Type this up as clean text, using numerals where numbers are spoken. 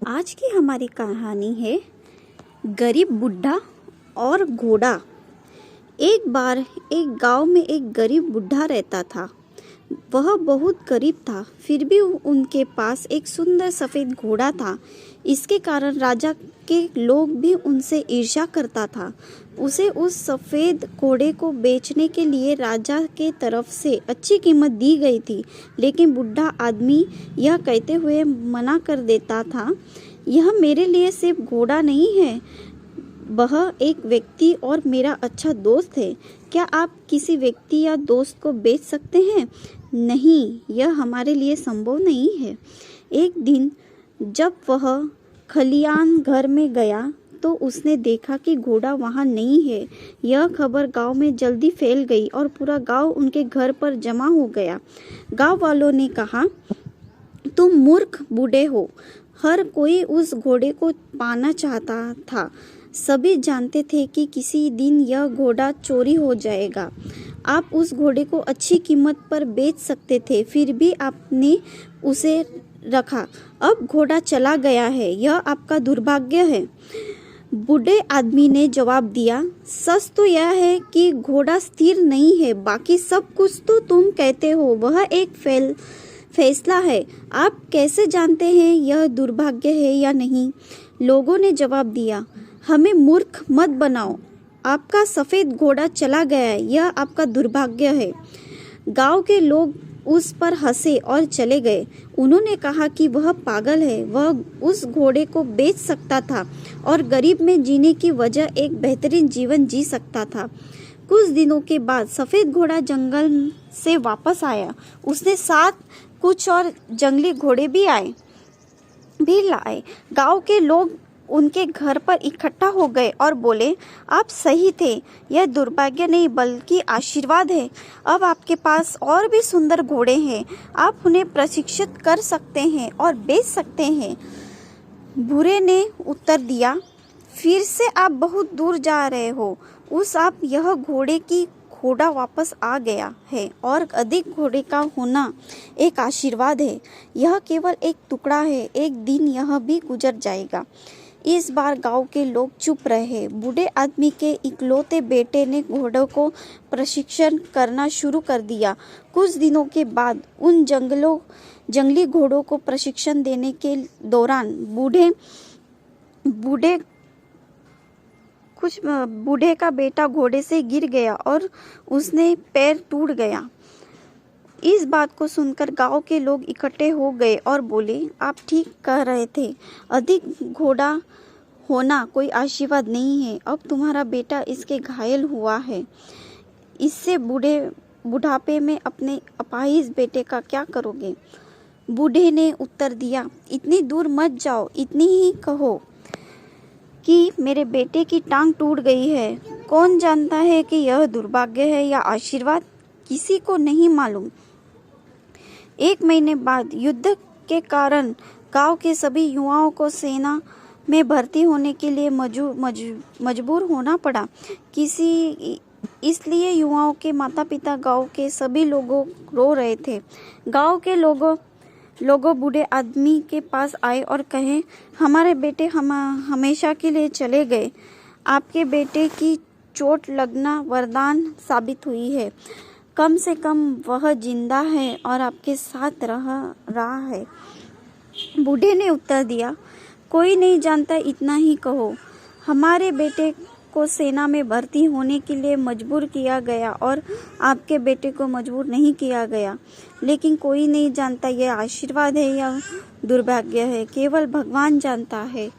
आज की हमारी कहानी है गरीब बुढ़ा और घोड़ा। एक बार एक गांव में एक गरीब बुढ़ा रहता था। वह बहुत गरीब था, फिर भी उनके पास एक सुंदर सफ़ेद घोड़ा था। इसके कारण राजा के लोग भी उनसे ईर्ष्या करता था। उसे उस सफ़ेद घोड़े को बेचने के लिए राजा के तरफ से अच्छी कीमत दी गई थी, लेकिन बुढ़ा आदमी यह कहते हुए मना कर देता था, यह मेरे लिए सिर्फ घोड़ा नहीं है, वह एक व्यक्ति और मेरा अच्छा दोस्त है। क्या आप किसी व्यक्ति या दोस्त को बेच सकते हैं? नहीं, यह हमारे लिए संभव नहीं है। एक दिन जब वह खलियान घर में गया तो उसने देखा कि घोड़ा वहाँ नहीं है। यह खबर गांव में जल्दी फैल गई और पूरा गांव उनके घर पर जमा हो गया। गांव वालों ने कहा, तुम मूर्ख बूढ़े हो। हर कोई उस घोड़े को पाना चाहता था। सभी जानते थे कि किसी दिन यह घोड़ा चोरी हो जाएगा। आप उस घोड़े को अच्छी कीमत पर बेच सकते थे, फिर भी आपने उसे रखा। अब घोड़ा चला गया है, यह आपका दुर्भाग्य है। बूढ़े आदमी ने जवाब दिया, सच तो यह है कि घोड़ा स्थिर नहीं है, बाकी सब कुछ तो तुम कहते हो वह एक फैसला है। आप कैसे जानते हैं यह दुर्भाग्य है या नहीं? लोगों ने जवाब दिया, हमें मूर्ख मत बनाओ। आपका सफ़ेद घोड़ा चला गया है, यह आपका दुर्भाग्य है। गांव के लोग उस पर हंसे और चले गए। उन्होंने कहा कि वह पागल है, वह उस घोड़े को बेच सकता था और गरीब में जीने की वजह एक बेहतरीन जीवन जी सकता था। कुछ दिनों के बाद सफ़ेद घोड़ा जंगल से वापस आया। उसने साथ कुछ और जंगली घोड़े भी लाए। गांव के लोग उनके घर पर इकट्ठा हो गए और बोले, आप सही थे, यह दुर्भाग्य नहीं बल्कि आशीर्वाद है। अब आपके पास और भी सुंदर घोड़े हैं, आप उन्हें प्रशिक्षित कर सकते हैं और बेच सकते हैं। बूढ़े ने उत्तर दिया, फिर से आप बहुत दूर जा रहे हो। यह घोड़ा वापस आ गया है और अधिक घोड़े का होना एक आशीर्वाद है। यह केवल एक टुकड़ा है, एक दिन यह भी गुजर जाएगा। इस बार गांव के लोग चुप रहे। बूढ़े आदमी के इकलौते बेटे ने घोड़ों को प्रशिक्षण करना शुरू कर दिया। कुछ दिनों के बाद उन जंगली घोड़ों को प्रशिक्षण देने के दौरान बूढ़े का बेटा घोड़े से गिर गया और उसने पैर टूट गया। इस बात को सुनकर गांव के लोग इकट्ठे हो गए और बोले, आप ठीक कह रहे थे, अधिक घोड़ा होना कोई आशीर्वाद नहीं है। अब तुम्हारा बेटा इसके घायल हुआ है, इससे बुढ़ापे में अपने अपाहिज बेटे का क्या करोगे? बूढ़े ने उत्तर दिया, इतनी दूर मत जाओ, इतनी ही कहो कि मेरे बेटे की टांग टूट गई है। कौन जानता है कि यह दुर्भाग्य है या आशीर्वाद? किसी को नहीं मालूम। एक महीने बाद युद्ध के कारण गांव के सभी युवाओं को सेना में भर्ती होने के लिए मजबूर होना पड़ा। इसलिए युवाओं के माता पिता गांव के सभी लोगों रो रहे थे। गांव के लोगों बूढ़े आदमी के पास आए और कहे, हमारे बेटे हमेशा के लिए चले गए। आपके बेटे की चोट लगना वरदान साबित हुई है। कम से कम वह जिंदा है और आपके साथ रहा है। बूढ़े ने उत्तर दिया, कोई नहीं जानता, इतना ही कहो। हमारे बेटे को सेना में भर्ती होने के लिए मजबूर किया गया और आपके बेटे को मजबूर नहीं किया गया। लेकिन कोई नहीं जानता यह आशीर्वाद है या दुर्भाग्य है, केवल भगवान जानता है।